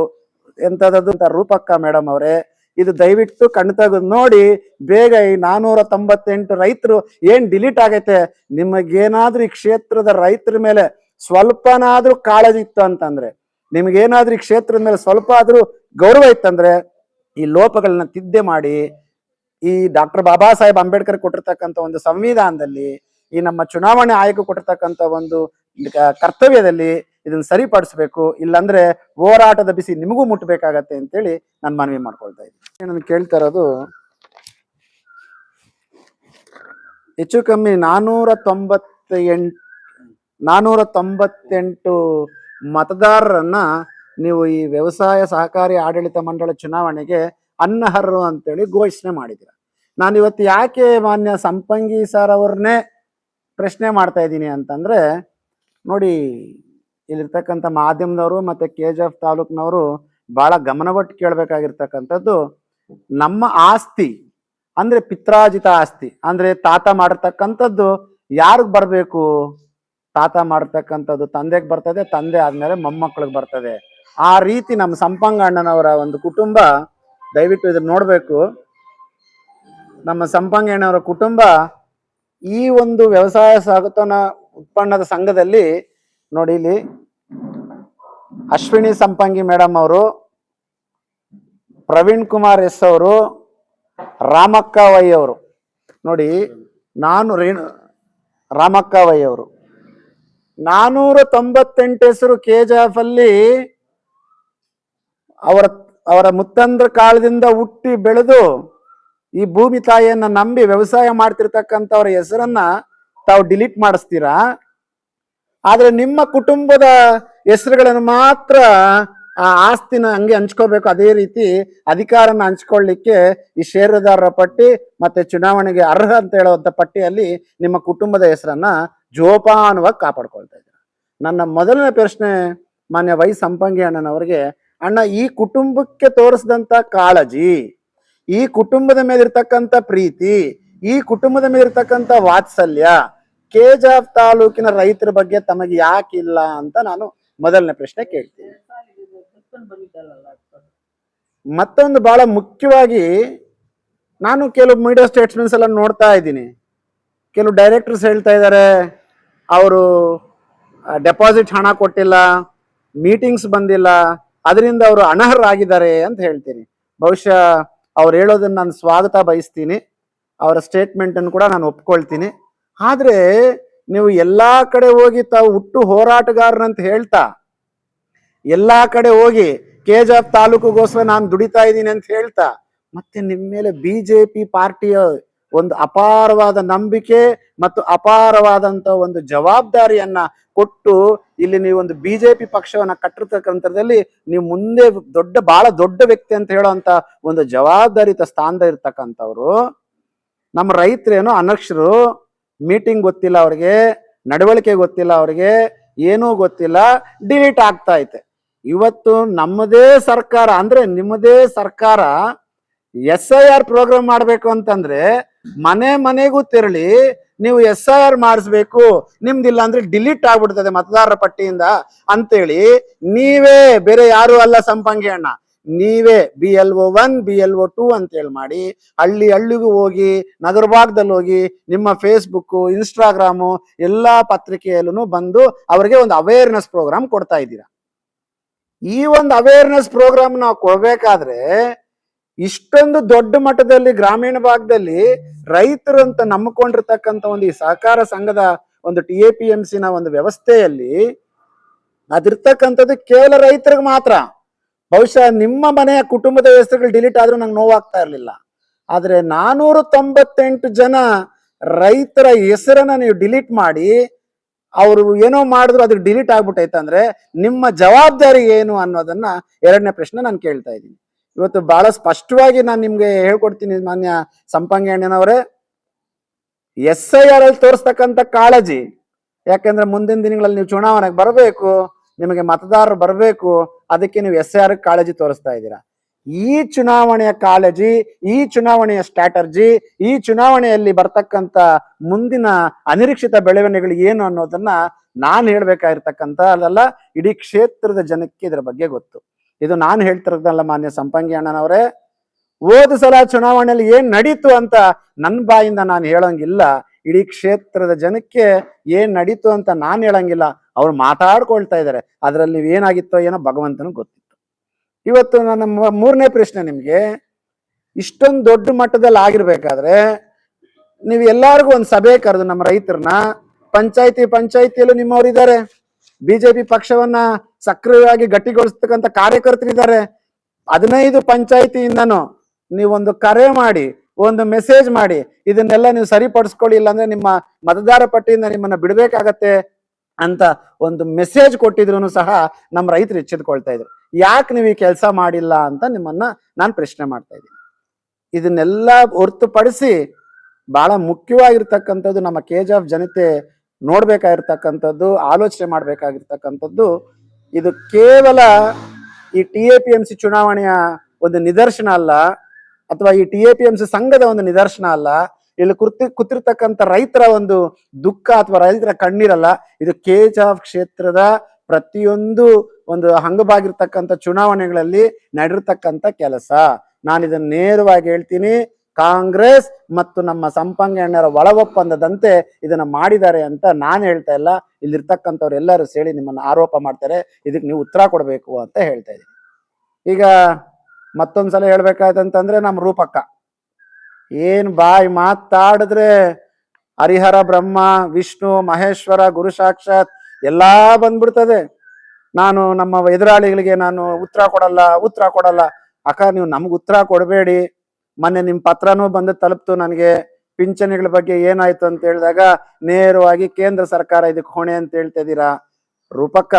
ಎಂತದ್ದು ರೂಪಕ್ಕ ಮೇಡಮ್ ಅವರೇ, ಇದು ದಯವಿಟ್ಟು ಕಣ್ಣು ತೆಗೆದು ನೋಡಿ, ಬೇಗ ಈ 498 ರೈತರು ಏನ್ ಡಿಲೀಟ್ ಆಗೈತೆ, ನಿಮಗೇನಾದ್ರೂ ಈ ಕ್ಷೇತ್ರದ ರೈತರ ಮೇಲೆ ಸ್ವಲ್ಪನಾದ್ರೂ ಕಾಳಜಿ ಇತ್ತು ಅಂತಂದ್ರೆ, ನಿಮ್ಗೇನಾದ್ರೂ ಈ ಕ್ಷೇತ್ರದ ಮೇಲೆ ಸ್ವಲ್ಪ ಆದ್ರೂ ಗೌರವ ಇತ್ತಂದ್ರೆ ಈ ಲೋಪಗಳನ್ನ ತಿದ್ದೆ ಮಾಡಿ, ಈ ಡಾಕ್ಟರ್ ಬಾಬಾ ಸಾಹೇಬ್ ಅಂಬೇಡ್ಕರ್ ಕೊಟ್ಟಿರ್ತಕ್ಕಂಥ ಒಂದು ಸಂವಿಧಾನದಲ್ಲಿ ಈ ನಮ್ಮ ಚುನಾವಣೆ ಆಯೋಗ ಕೊಟ್ಟಿರ್ತಕ್ಕಂಥ ಒಂದು ಕರ್ತವ್ಯದಲ್ಲಿ ಇದನ್ನ ಸರಿಪಡಿಸ್ಬೇಕು, ಇಲ್ಲಾಂದ್ರೆ ಹೋರಾಟದ ಬಿಸಿ ನಿಮಗೂ ಮುಟ್ಟಬೇಕಾಗತ್ತೆ ಅಂತೇಳಿ ನಾನು ಮನವಿ ಮಾಡ್ಕೊಳ್ತಾ ಇದ್ದೀನಿ. ನಾನು ಕೇಳ್ತಾ ಇರೋದು ಹೆಚ್ಚು ಕಮ್ಮಿ 498 ಮತದಾರರನ್ನ ನೀವು ಈ ವ್ಯವಸಾಯ ಸಹಕಾರಿ ಆಡಳಿತ ಮಂಡಳ ಚುನಾವಣೆಗೆ ಅನರ್ಹರು ಅಂತೇಳಿ ಘೋಷಣೆ ಮಾಡಿದ್ದೀರ. ನಾನು ಇವತ್ತು ಯಾಕೆ ಮಾನ್ಯ ಸಂಪಂಗಿ ಸರ್ ಅವ್ರನ್ನೇ ಪ್ರಶ್ನೆ ಮಾಡ್ತಾ ಇದ್ದೀನಿ ಅಂತಂದ್ರೆ, ನೋಡಿ ಇಲ್ಲಿರ್ತಕ್ಕಂಥ ಮಾಧ್ಯಮದವರು ಮತ್ತೆ KGF ತಾಲೂಕಿನವರು ಬಹಳ ಗಮನವಟ್ಟು ಕೇಳಬೇಕಾಗಿರ್ತಕ್ಕಂಥದ್ದು, ನಮ್ಮ ಆಸ್ತಿ ಅಂದ್ರೆ ಪಿತ್ರಾಜಿತ ಆಸ್ತಿ ಅಂದ್ರೆ ತಾತ ಮಾಡಿರ್ತಕ್ಕಂಥದ್ದು ಯಾರಿಗ್ ಬರಬೇಕು? ತಾತ ಮಾಡಿರ್ತಕ್ಕಂಥದ್ದು ತಂದೆಗೆ ಬರ್ತದೆ, ತಂದೆ ಆದ್ಮೇಲೆ ಮೊಮ್ಮಕ್ಕಳಿಗೆ ಬರ್ತದೆ. ಆ ರೀತಿ ನಮ್ಮ ಸಂಪಂಗ ಅಣ್ಣನವರ ಒಂದು ಕುಟುಂಬ, ದಯವಿಟ್ಟು ಇದನ್ನ ನೋಡ್ಬೇಕು, ನಮ್ಮ ಸಂಪಂಗ ಅಣ್ಣವರ ಕುಟುಂಬ ಈ ಒಂದು ವ್ಯವಸಾಯ ಸಾಗುತ್ತಾನ ಉತ್ಪನ್ನದ ಸಂಘದಲ್ಲಿ ನೋಡಿ, ಇಲ್ಲಿ ಅಶ್ವಿನಿ ಸಂಪಂಗಿ ಮೇಡಮ್ ಅವರು, ಪ್ರವೀಣ್ ಕುಮಾರ್ ಎಸ್ ಅವರು, ರಾಮಕ್ಕ ವೈ ಅವರು, ನೋಡಿ ರಾಮಕ್ಕ ವೈ ಅವರು 498 ಹೆಸರು KGF ಅಲ್ಲಿ ಅವರ ಮುತ್ತಂದ್ರ ಕಾಲದಿಂದ ಹುಟ್ಟಿ ಬೆಳೆದು ಈ ಭೂಮಿ ತಾಯಿಯನ್ನ ನಂಬಿ ವ್ಯವಸಾಯ ಮಾಡ್ತಿರ್ತಕ್ಕಂಥವ್ರ ಹೆಸರನ್ನ ತಾವು ಡಿಲೀಟ್ ಮಾಡಿಸ್ತೀರಾ. ಆದ್ರೆ ನಿಮ್ಮ ಕುಟುಂಬದ ಹೆಸರುಗಳನ್ನು ಮಾತ್ರ ಆ ಆಸ್ತಿನ ಹಂಗೆ ಹಂಚ್ಕೋಬೇಕು. ಅದೇ ರೀತಿ ಅಧಿಕಾರನ ಹಂಚ್ಕೊಳ್ಳಿಕ್ಕೆ ಈ ಷೇರುದಾರರ ಪಟ್ಟಿ ಮತ್ತೆ ಚುನಾವಣೆಗೆ ಅರ್ಹ ಅಂತ ಹೇಳುವಂತ ಪಟ್ಟಿಯಲ್ಲಿ ನಿಮ್ಮ ಕುಟುಂಬದ ಹೆಸರನ್ನ ಜೋಪಾನವಾಗಿ ಕಾಪಾಡ್ಕೊಳ್ತಾ ಇದ್ದಾರೆ. ನನ್ನ ಮೊದಲನೇ ಪ್ರಶ್ನೆ ಮಾನ್ಯ ವೈ ಸಂಪಂಗಿ ಅಣ್ಣನವರಿಗೆ, ಅಣ್ಣ ಈ ಕುಟುಂಬಕ್ಕೆ ತೋರಿಸಿದಂತ ಕಾಳಜಿ, ಈ ಕುಟುಂಬದ ಮೇಲಿರ್ತಕ್ಕಂಥ ಪ್ರೀತಿ, ಈ ಕುಟುಂಬದ ಮೇಲಿರ್ತಕ್ಕಂಥ ವಾತ್ಸಲ್ಯ KGF ತಾಲೂಕಿನ ರೈತರ ಬಗ್ಗೆ ತಮಗೆ ಯಾಕಿಲ್ಲ ಅಂತ ನಾನು ಮೊದಲನೇ ಪ್ರಶ್ನೆ ಕೇಳ್ತೀನಿ. ಮತ್ತೊಂದು ಬಹಳ ಮುಖ್ಯವಾಗಿ, ನಾನು ಕೆಲವು ಮೀಡಿಯಾ ಸ್ಟೇಟ್ಸ್ಮೆಂಟ್ಸ್ ಎಲ್ಲ ನೋಡ್ತಾ ಇದ್ದೀನಿ. ಕೆಲವು ಡೈರೆಕ್ಟರ್ಸ್ ಹೇಳ್ತಾ ಇದ್ದಾರೆ ಅವರು ಡೆಪಾಸಿಟ್ ಹಣ ಕೊಟ್ಟಿಲ್ಲ, ಮೀಟಿಂಗ್ಸ್ ಬಂದಿಲ್ಲ, ಅದರಿಂದ ಅವರು ಅನರ್ಹರಾಗಿದ್ದಾರೆ ಅಂತ ಹೇಳ್ತೀನಿ. ಬಹುಶಃ ಅವ್ರು ಹೇಳೋದನ್ನ ನಾನು ಸ್ವಾಗತ ಬಯಸ್ತೀನಿ, ಅವರ ಸ್ಟೇಟ್ಮೆಂಟ್ ಅನ್ನು ಕೂಡ ನಾನು ಒಪ್ಕೊಳ್ತೀನಿ. ಆದ್ರೆ ನೀವು ಎಲ್ಲಾ ಕಡೆ ಹೋಗಿ ತಾವು ಹುಟ್ಟು ಹೋರಾಟಗಾರರಂತ ಹೇಳ್ತಾ, ಎಲ್ಲಾ ಕಡೆ ಹೋಗಿ KGF ತಾಲೂಕುಗೋಸ್ಕರ ನಾನು ದುಡಿತಾ ಇದ್ದೀನಿ ಅಂತ ಹೇಳ್ತಾ, ಮತ್ತೆ ನಿಮ್ಮ ಮೇಲೆ BJP ಪಾರ್ಟಿಯ ಒಂದು ಅಪಾರವಾದ ನಂಬಿಕೆ ಮತ್ತು ಅಪಾರವಾದಂತ ಒಂದು ಜವಾಬ್ದಾರಿಯನ್ನ ಕೊಟ್ಟು ಇಲ್ಲಿ ನೀವು ಒಂದು BJP ಪಕ್ಷವನ್ನ ಕಟ್ಟಿರ್ತಕ್ಕಂಥದ್ರಲ್ಲಿ ನೀವು ಮುಂದೆ ಬಹಳ ದೊಡ್ಡ ವ್ಯಕ್ತಿ ಅಂತ ಹೇಳುವಂತ ಒಂದು ಜವಾಬ್ದಾರಿತ ಸ್ಥಾನದ ಇರ್ತಕ್ಕಂಥವ್ರು. ನಮ್ಮ ರೈತರೇನೋ ಅನಕ್ಷರು, ಮೀಟಿಂಗ್ ಗೊತ್ತಿಲ್ಲ ಅವ್ರಿಗೆ, ನಡವಳಿಕೆ ಗೊತ್ತಿಲ್ಲ ಅವ್ರಿಗೆ, ಏನೂ ಗೊತ್ತಿಲ್ಲ, ಡಿಲೀಟ್ ಆಗ್ತಾ ಐತೆ. ಇವತ್ತು ನಮ್ಮದೇ ಸರ್ಕಾರ ಅಂದ್ರೆ ನಿಮ್ಮದೇ ಸರ್ಕಾರ SIR ಪ್ರೋಗ್ರಾಮ್ ಮಾಡ್ಬೇಕು ಅಂತಂದ್ರೆ ಮನೆ ಮನೆಗೂ ತೆರಳಿ ನೀವು SIR ಮಾಡಿಸ್ಬೇಕು, ನಿಮ್ದಿಲ್ಲ ಅಂದ್ರೆ ಡಿಲೀಟ್ ಆಗ್ಬಿಡ್ತದೆ ಮತದಾರರ ಪಟ್ಟಿಯಿಂದ ಅಂತೇಳಿ ನೀವೇ, ಬೇರೆ ಯಾರು ಅಲ್ಲ ಸಂಪಂಗಿ ಅಣ್ಣ, ನೀವೇ BLO 1 BLO 2 ಅಂತೇಳಿ ಮಾಡಿ ಹಳ್ಳಿಗೂ ಹೋಗಿ, ನಗರ ಭಾಗದಲ್ಲಿ ಹೋಗಿ, ನಿಮ್ಮ ಫೇಸ್ಬುಕ್, ಇನ್ಸ್ಟಾಗ್ರಾಮು ಎಲ್ಲಾ ಪತ್ರಿಕೆಯಲ್ಲೂ ಬಂದು ಅವರಿಗೆ ಒಂದು ಅವೇರ್ನೆಸ್ ಪ್ರೋಗ್ರಾಮ್ ಕೊಡ್ತಾ ಇದ್ದೀರಾ. ಈ ಒಂದು ಅವೇರ್ನೆಸ್ ಪ್ರೋಗ್ರಾಮ್ ನಾವು ಕೊಡ್ಬೇಕಾದ್ರೆ ಇಷ್ಟೊಂದು ದೊಡ್ಡ ಮಟ್ಟದಲ್ಲಿ ಗ್ರಾಮೀಣ ಭಾಗದಲ್ಲಿ ರೈತರು ಅಂತ ನಂಬಿಕೊಂಡಿರ್ತಕ್ಕಂಥ ಒಂದು ಈ ಸಹಕಾರ ಸಂಘದ ಒಂದು TAPMCನ ಒಂದು ವ್ಯವಸ್ಥೆಯಲ್ಲಿ ಅದಿರ್ತಕ್ಕಂಥದ್ದು ಕೇವಲ ರೈತರಿಗೆ ಮಾತ್ರ. ಬಹುಶಃ ನಿಮ್ಮ ಮನೆಯ ಕುಟುಂಬದ ಹೆಸರುಗಳು ಡಿಲೀಟ್ ಆದ್ರೂ ನಂಗೆ ನೋವಾಗ್ತಾ ಇರಲಿಲ್ಲ. ಆದ್ರೆ 498 ಜನ ರೈತರ ಹೆಸರನ್ನ ನೀವು ಡಿಲೀಟ್ ಮಾಡಿ ಅವರು ಏನೋ ಮಾಡಿದ್ರು ಅದಕ್ಕೆ ಡಿಲೀಟ್ ಆಗ್ಬಿಟ್ಟೈತೆ ಅಂದ್ರೆ ನಿಮ್ಮ ಜವಾಬ್ದಾರಿ ಏನು ಅನ್ನೋದನ್ನ ಎರಡನೇ ಪ್ರಶ್ನೆ ನಾನು ಕೇಳ್ತಾ ಇದ್ದೀನಿ. ಇವತ್ತು ಬಹಳ ಸ್ಪಷ್ಟವಾಗಿ ನಾನು ನಿಮ್ಗೆ ಹೇಳ್ಕೊಡ್ತೀನಿ ಮಾನ್ಯ ಸಂಪಂಗಿ ಅಣ್ಣನವರೇ, SIR ಅಲ್ಲಿ ತೋರಿಸ್ತಕ್ಕಂಥ ಕಾಳಜಿ, ಯಾಕೆಂದ್ರೆ ಮುಂದಿನ ದಿನಗಳಲ್ಲಿ ನೀವು ಚುನಾವಣೆಗೆ ಬರಬೇಕು, ನಿಮಗೆ ಮತದಾರರು ಬರಬೇಕು, ಅದಕ್ಕೆ ನೀವು SIR ಕಾಳಜಿ ತೋರಿಸ್ತಾ ಇದ್ದೀರಾ. ಈ ಚುನಾವಣೆಯ ಕಾಳಜಿ, ಈ ಚುನಾವಣೆಯ ಸ್ಟ್ರಾಟರ್ಜಿ, ಈ ಚುನಾವಣೆಯಲ್ಲಿ ಬರ್ತಕ್ಕಂಥ ಮುಂದಿನ ಅನಿರೀಕ್ಷಿತ ಬೆಳವಣಿಗೆಗಳು ಏನು ಅನ್ನೋದನ್ನ ನಾನು ಹೇಳ್ಬೇಕಾಗಿರ್ತಕ್ಕಂಥ ಅಲ್ಲ, ಇಡೀ ಕ್ಷೇತ್ರದ ಜನಕ್ಕೆ ಇದರ ಬಗ್ಗೆ ಗೊತ್ತು. ಇದು ನಾನು ಹೇಳ್ತಿರೋದಲ್ಲ ಮಾನ್ಯ ಸಂಪಂಗಿ ಅಣ್ಣನವರೇ, ಹೋದ ಸಲ ಚುನಾವಣೆಯಲ್ಲಿ ಏನ್ ನಡೀತು ಅಂತ ನನ್ನ ಬಾಯಿಂದ ನಾನು ಹೇಳಂಗಿಲ್ಲ, ಇಡೀ ಕ್ಷೇತ್ರದ ಜನಕ್ಕೆ ಏನ್ ನಡೀತು ಅಂತ ನಾನು ಹೇಳಂಗಿಲ್ಲ, ಅವ್ರು ಮಾತಾಡ್ಕೊಳ್ತಾ ಇದ್ದಾರೆ. ಅದ್ರಲ್ಲಿ ನೀವೇನಾಗಿತ್ತೋ ಏನೋ ಭಗವಂತನಿಗೆ ಗೊತ್ತಿತ್ತು. ಇವತ್ತು ನನ್ನ ಮೂರನೇ ಪ್ರಶ್ನೆ ನಿಮ್ಗೆ, ಇಷ್ಟೊಂದು ದೊಡ್ಡ ಮಟ್ಟದಲ್ಲಿ ಆಗಿರ್ಬೇಕಾದ್ರೆ ನೀವು ಎಲ್ಲಾರ್ಗು ಒಂದು ಸಭೆ ಕರೆದು ನಮ್ಮ ರೈತರನ್ನ ಪಂಚಾಯತಿಯಲ್ಲೂ ನಿಮ್ಮವರಿದ್ದಾರೆ, ಬಿಜೆಪಿ ಪಕ್ಷವನ್ನ ಸಕ್ರಿಯವಾಗಿ ಗಟ್ಟಿಗೊಳಿಸ್ತಕ್ಕಂಥ ಕಾರ್ಯಕರ್ತರಿದ್ದಾರೆ. 15 ಪಂಚಾಯತಿಯಿಂದನೂ ನೀವೊಂದು ಕರೆ ಮಾಡಿ, ಒಂದು ಮೆಸೇಜ್ ಮಾಡಿ, ಇದನ್ನೆಲ್ಲ ನೀವು ಸರಿಪಡಿಸ್ಕೊಳ್ಳಿ, ಇಲ್ಲಾಂದ್ರೆ ನಿಮ್ಮ ಮತದಾರ ಪಟ್ಟಿಯಿಂದ ನಿಮ್ಮನ್ನ ಬಿಡ್ಬೇಕಾಗತ್ತೆ ಅಂತ ಒಂದು ಮೆಸೇಜ್ ಕೊಟ್ಟಿದ್ರು ಸಹ ನಮ್ಮ ರೈತರು ಎಚ್ಚೆತ್ಕೊಳ್ತಾ ಇದ್ರು. ಯಾಕೆ ನೀವು ಈ ಕೆಲಸ ಮಾಡಿಲ್ಲ ಅಂತ ನಿಮ್ಮನ್ನ ನಾನು ಪ್ರಶ್ನೆ ಮಾಡ್ತಾ ಇದ್ದೀನಿ. ಇದನ್ನೆಲ್ಲ ಹೊರತುಪಡಿಸಿ ಬಹಳ ಮುಖ್ಯವಾಗಿರ್ತಕ್ಕಂಥದ್ದು ನಮ್ಮ KGF ಜನತೆ ನೋಡ್ಬೇಕಾಗಿರ್ತಕ್ಕಂಥದ್ದು, ಆಲೋಚನೆ ಮಾಡ್ಬೇಕಾಗಿರ್ತಕ್ಕಂಥದ್ದು, ಇದು ಕೇವಲ ಈ TAPMC ಚುನಾವಣೆಯ ಒಂದು ನಿದರ್ಶನ ಅಲ್ಲ, ಅಥವಾ ಈ TAPMC ಸಂಘದ ಒಂದು ನಿದರ್ಶನ ಅಲ್ಲ. ಇಲ್ಲಿ ಕೂತಿರ್ತಕ್ಕಂಥ ರೈತರ ಒಂದು ದುಃಖ ಅಥವಾ ರೈತರ ಕಣ್ಣೀರಲ್ಲ, ಇದು KGF ಕ್ಷೇತ್ರದ ಪ್ರತಿಯೊಂದು ಒಂದು ಹಂಗವಾಗಿರ್ತಕ್ಕಂಥ ಚುನಾವಣೆಗಳಲ್ಲಿ ನಡೆದಿರ್ತಕ್ಕಂಥ ಕೆಲಸ. ನಾನು ಇದನ್ನ ನೇರವಾಗಿ ಹೇಳ್ತೀನಿ, ಕಾಂಗ್ರೆಸ್ ಮತ್ತು ನಮ್ಮ ಸಂಪಂಗಿ ಅಣ್ಣರ ಒಳ ಒಪ್ಪಂದದಂತೆ ಇದನ್ನ ಮಾಡಿದ್ದಾರೆ ಅಂತ ನಾನು ಹೇಳ್ತಾ ಇಲ್ಲ. ಇಲ್ಲಿರ್ತಕ್ಕಂಥವ್ರು ಎಲ್ಲರೂ ಸೇರಿ ನಿಮ್ಮನ್ನು ಆರೋಪ ಮಾಡ್ತಾರೆ, ಇದಕ್ಕೆ ನೀವು ಉತ್ತರ ಕೊಡಬೇಕು ಅಂತ ಹೇಳ್ತಾ ಇದ್ದೀನಿ. ಈಗ ಮತ್ತೊಂದ್ಸಲ ಹೇಳ್ಬೇಕಾಯ್ತಂತಂದ್ರೆ ನಮ್ಮ ರೂಪಕ್ಕ ಏನ್ ಬಾಯಿ ಮಾತಾಡಿದ್ರೆ ಹರಿಹರ ಬ್ರಹ್ಮ ವಿಷ್ಣು ಮಹೇಶ್ವರ ಗುರು ಸಾಕ್ಷಾತ್ ಎಲ್ಲಾ ಬಂದ್ಬಿಡ್ತದೆ. ನಾನು ನಮ್ಮ ಎದುರಾಳಿಗಳಿಗೆ ನಾನು ಉತ್ತರ ಕೊಡಲ್ಲ. ಅಕ್ಕ, ನೀವು ನಮ್ಗೆ ಉತ್ತರ ಕೊಡಬೇಡಿ. ಮೊನ್ನೆ ನಿಮ್ ಪತ್ರನೂ ಬಂದು ತಲುಪ್ತು ನನಗೆ. ಪಿಂಚಣಿಗಳ ಬಗ್ಗೆ ಏನಾಯ್ತು ಅಂತ ಹೇಳಿದಾಗ ನೇರವಾಗಿ ಕೇಂದ್ರ ಸರ್ಕಾರ ಇದಕ್ಕೆ ಹೊಣೆ ಅಂತ ಹೇಳ್ತಾ ಇದ್ದೀರಾ. ರೂಪಕ್ಕ,